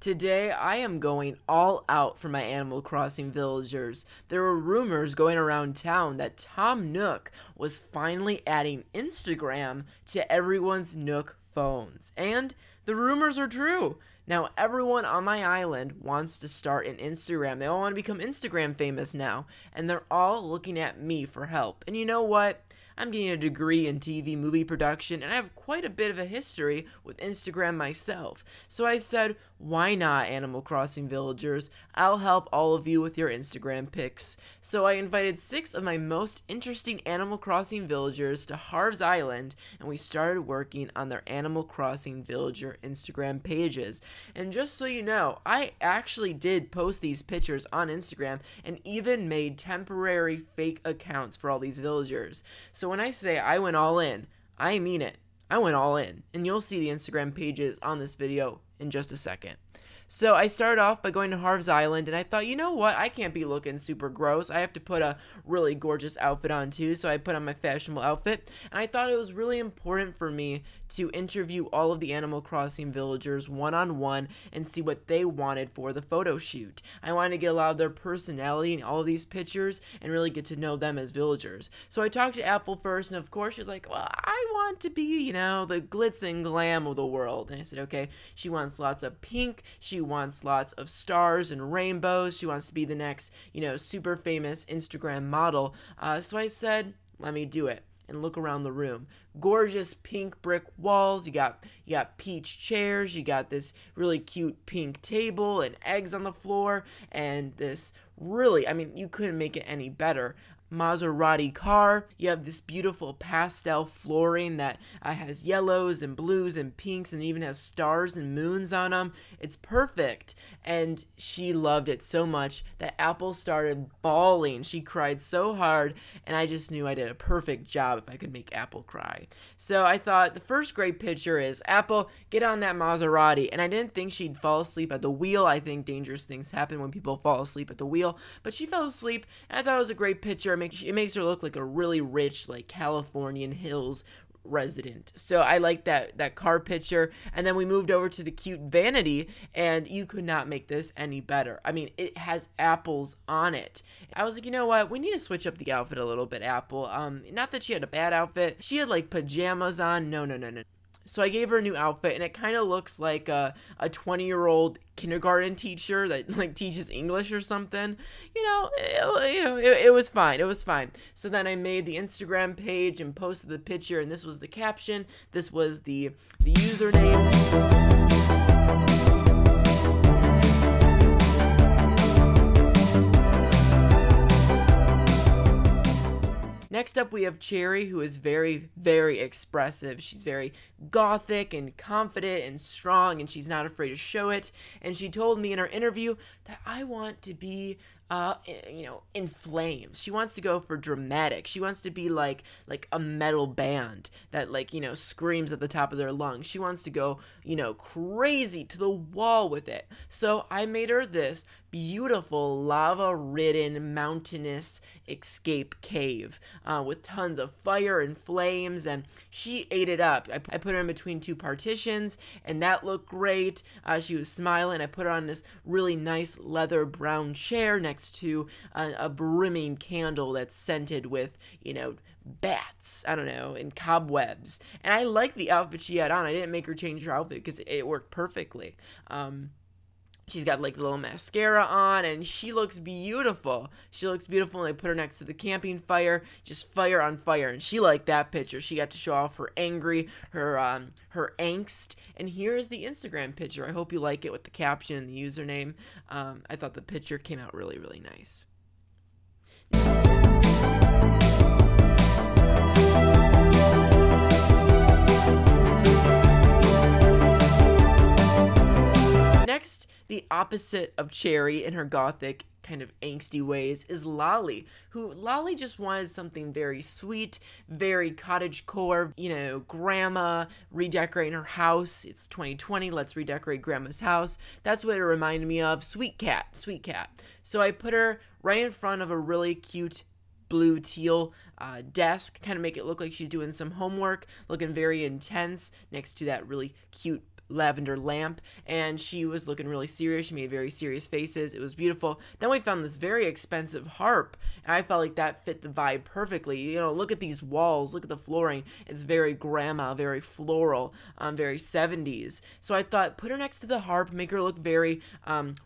Today, I am going all out for my Animal Crossing villagers. There were rumors going around town that Tom Nook was finally adding Instagram to everyone's Nook phones. And the rumors are true. Now, everyone on my island wants to start an Instagram. They all want to become Instagram famous now. And they're all looking at me for help. And you know what? I'm getting a degree in TV movie production, and I have quite a bit of a history with Instagram myself. So I said, why not, Animal Crossing villagers? I'll help all of you with your Instagram pics. So I invited 6 of my most interesting Animal Crossing villagers to Harv's Island, and we started working on their Animal Crossing villager Instagram pages. And just so you know, I actually did post these pictures on Instagram and even made temporary fake accounts for all these villagers. So when I say I went all in, I mean it. I went all in, and you'll see the Instagram pages on this video in just a second. So I started off by going to Harv's Island, and I thought, you know what, I can't be looking super gross. I have to put a really gorgeous outfit on too, so I put on my fashionable outfit, and I thought it was really important for me to interview all of the Animal Crossing villagers one-on-one and see what they wanted for the photo shoot. I wanted to get a lot of their personality in all of these pictures and really get to know them as villagers. So I talked to Apple first, and of course she was like, well, I want to be, you know, the glitz and glam of the world. And I said, okay. She wants lots of pink, she wants lots of stars and rainbows, she wants to be the next, you know, super famous Instagram model. So I said, let me do it. And look around the room. Gorgeous pink brick walls. You got peach chairs. You got this really cute pink table and eggs on the floor. And this really, I mean, you couldn't make it any better. Maserati car. You have this beautiful pastel flooring that has yellows and blues and pinks and even has stars and moons on them. It's perfect. And she loved it so much that Apple started bawling. She cried so hard, and I just knew I did a perfect job if I could make Apple cry. So I thought the first great picture is Apple, get on that Maserati. And I didn't think she'd fall asleep at the wheel. I think dangerous things happen when people fall asleep at the wheel, but she fell asleep, and I thought it was a great picture. It makes her look like a really rich, like, Californian hills resident. So I like that car picture. And then we moved over to the cute vanity, and you could not make this any better. I mean, it has apples on it. I was like, you know what, we need to switch up the outfit a little bit, Apple. Not that she had a bad outfit. She had like pajamas on. No. So I gave her a new outfit, and it kind of looks like a 20-year-old kindergarten teacher that like teaches English or something. It was fine. It was fine. So then I made the Instagram page and posted the picture, and this was the caption. This was the username. Next up, we have Cherry, who is very, very expressive. She's very gothic and confident and strong, and she's not afraid to show it. And she told me in her interview that I want to be in flames. She wants to go for dramatic. She wants to be like a metal band that, like, you know, screams at the top of their lungs. She wants to go, you know, crazy to the wall with it. So I made her this beautiful lava-ridden mountainous escape cave with tons of fire and flames, and she ate it up. I put her in between 2 partitions, and that looked great. She was smiling. I put her on this really nice leather brown chair next to a brimming candle that's scented with, you know, bats, I don't know, and cobwebs. And I liked the outfit she had on. I didn't make her change her outfit because it worked perfectly. She's got like a little mascara on, and she looks beautiful. She looks beautiful, and I put her next to the camping fire, just fire on fire, and she liked that picture. She got to show off her her angst, and here's the Instagram picture. I hope you like it with the caption and the username. I thought the picture came out really, really nice. Next, the opposite of Cherry in her gothic kind of angsty ways is Lolly, Lolly just wanted something very sweet, very cottagecore, you know, grandma redecorating her house. It's 2020, let's redecorate grandma's house. That's what it reminded me of. Sweet cat. So I put her right in front of a really cute blue teal desk, kind of make it look like she's doing some homework, looking very intense next to that really cute lavender lamp, and she was looking really serious. She made very serious faces. It was beautiful. Then we found this very expensive harp, and I felt like that fit the vibe perfectly. You know, look at these walls, look at the flooring. It's very grandma, very floral, very 70s. So I thought, put her next to the harp, make her look very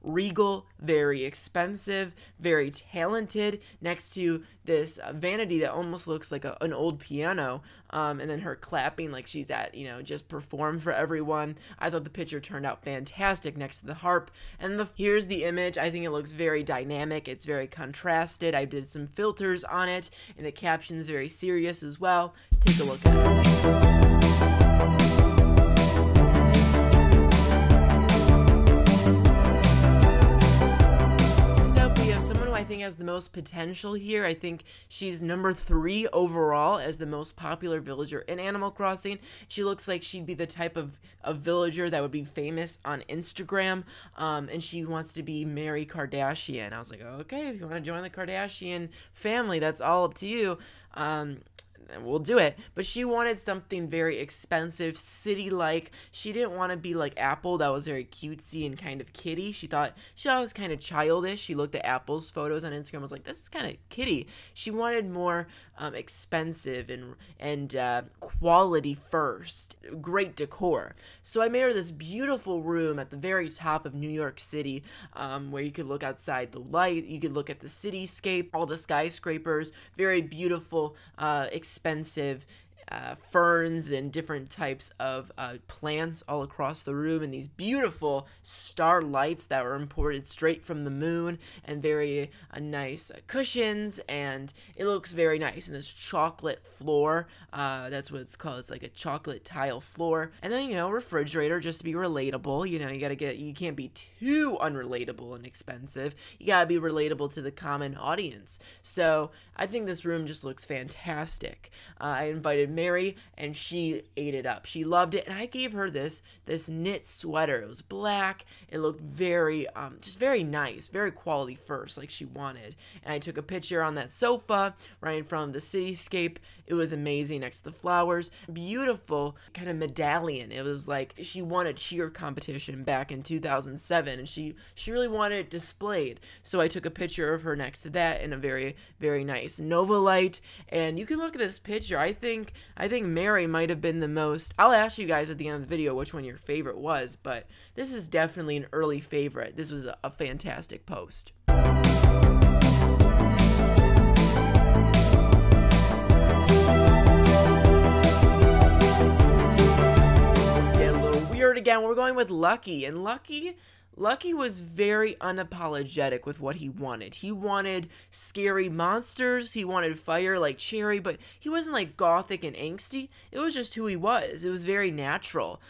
regal, very expensive, very talented, next to this vanity that almost looks like an old piano, and then her clapping like she's at, you know, just perform for everyone. I thought the picture turned out fantastic next to the harp. And here's the image. I think it looks very dynamic. It's very contrasted. I did some filters on it, and the caption's very serious as well. Take a look at it. I think has the most potential here. I think she's number 3 overall as the most popular villager in Animal Crossing. She looks like she'd be the type of villager that would be famous on Instagram, and she wants to be Mary Kardashian. I was like, okay, if you want to join the Kardashian family, that's all up to you. We'll do it. But she wanted something very expensive, city-like. She didn't want to be like Apple, that was very cutesy and kind of kiddie. She thought it was kind of childish. She looked at Apple's photos on Instagram and was like, this is kind of kiddie. She wanted more expensive and quality first, great decor. So I made her this beautiful room at the very top of New York City, where you could look outside the light, you could look at the cityscape, all the skyscrapers, very beautiful, expensive ferns and different types of plants all across the room, and these beautiful star lights that were imported straight from the moon, and very nice cushions, and it looks very nice. And this chocolate floor, that's what it's called. It's like a chocolate tile floor. And then, you know, refrigerator, just to be relatable. You know, you can't be too unrelatable and expensive. You gotta be relatable to the common audience. So I think this room just looks fantastic. I invited Mary, and she ate it up. She loved it, and I gave her this knit sweater. It was black. It looked very, just very nice, very quality first, like she wanted. And I took a picture on that sofa right in front of the cityscape. It was amazing next to the flowers. Beautiful kind of medallion. It was like she won a cheer competition back in 2007, and she really wanted it displayed. So I took a picture of her next to that in a very, very nice Nova light. And you can look at this picture. I think Mary might have been the most. I'll ask you guys at the end of the video which one your favorite was, but this is definitely an early favorite. This was a fantastic post. Again, we're going with Lucky, and Lucky was very unapologetic with what he wanted. He wanted scary monsters, he wanted fire like Cherry, but he wasn't like gothic and angsty. It was just who he was. It was very natural.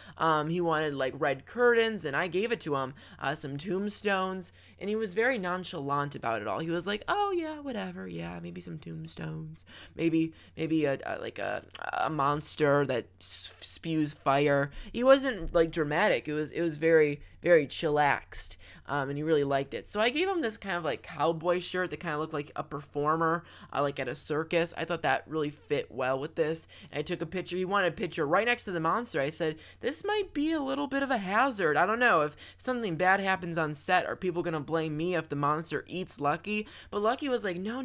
He wanted like red curtains, and I gave it to him, some tombstones, and he was very nonchalant about it all. He was like, oh yeah, whatever, yeah, maybe some tombstones, maybe a monster that spews fire. He wasn't like dramatic. It was very, very chillaxed, and he really liked it. So I gave him this kind of like cowboy shirt that kind of looked like a performer, like at a circus. I thought that really fit well with this. And I took a picture. He wanted a picture right next to the monster. I said, this might be a little bit of a hazard. I don't know if something bad happens on set. Are people gonna blame me if the monster eats Lucky? But Lucky was like, no,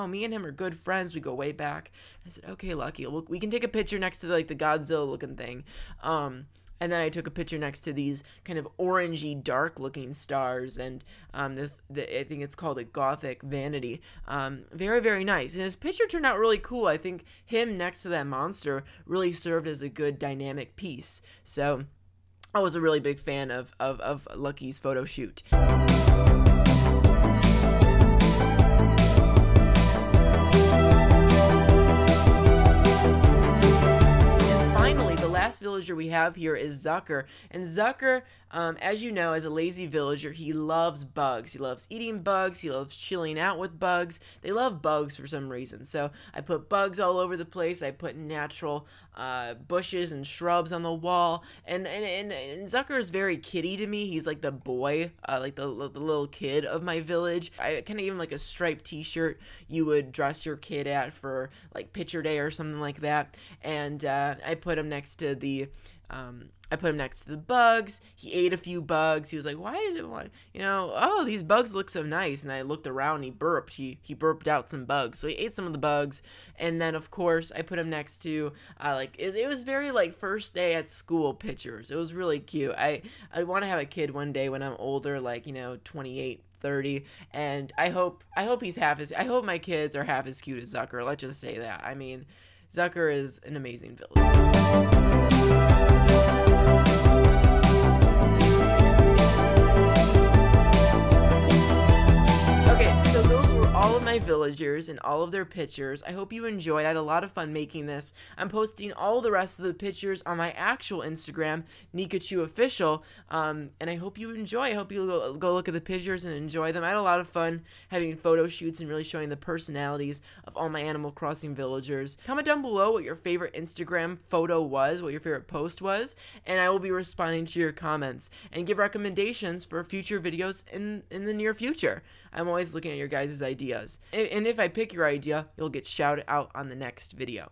me and him are good friends. We go way back. I said, okay, Lucky, we can take a picture next to like the Godzilla looking thing. And then I took a picture next to these kind of orangey, dark-looking stars, and I think it's called a Gothic Vanity. Very, very nice. And his picture turned out really cool. I think him next to that monster really served as a good dynamic piece. So I was a really big fan of Lucky's photo shoot. Last villager we have here is Zucker, and Zucker, as you know, as a lazy villager, he loves bugs. He loves eating bugs. He loves chilling out with bugs. They love bugs for some reason. So I put bugs all over the place. I put natural bushes and shrubs on the wall, and Zucker is very kitty to me. He's like the boy, like the little kid of my village. I kind of give him like a striped t-shirt you would dress your kid at for like picture day or something like that, and I put him next to I put him next to the bugs. He ate a few bugs. He was like, why did it want, oh, these bugs look so nice. And I looked around and he burped. He burped out some bugs. So he ate some of the bugs. And then, of course, I put him next to, it was very, like, first day at school pictures. It was really cute. I want to have a kid one day when I'm older, like, 28, 30, and I hope he's I hope my kids are half as cute as Zucker. Let's just say that. I mean, Zucker is an amazing villager. So those were all of my villagers and all of their pictures. I hope you enjoyed. I had a lot of fun making this. I'm posting all the rest of the pictures on my actual Instagram, NikoAmii, and I hope you enjoy. I hope you go look at the pictures and enjoy them. I had a lot of fun having photo shoots and really showing the personalities of all my Animal Crossing villagers. Comment down below what your favorite Instagram photo was, what your favorite post was, and I will be responding to your comments and give recommendations for future videos in the near future. I'm always looking at your guys' ideas. And if I pick your idea, you'll get shouted out on the next video.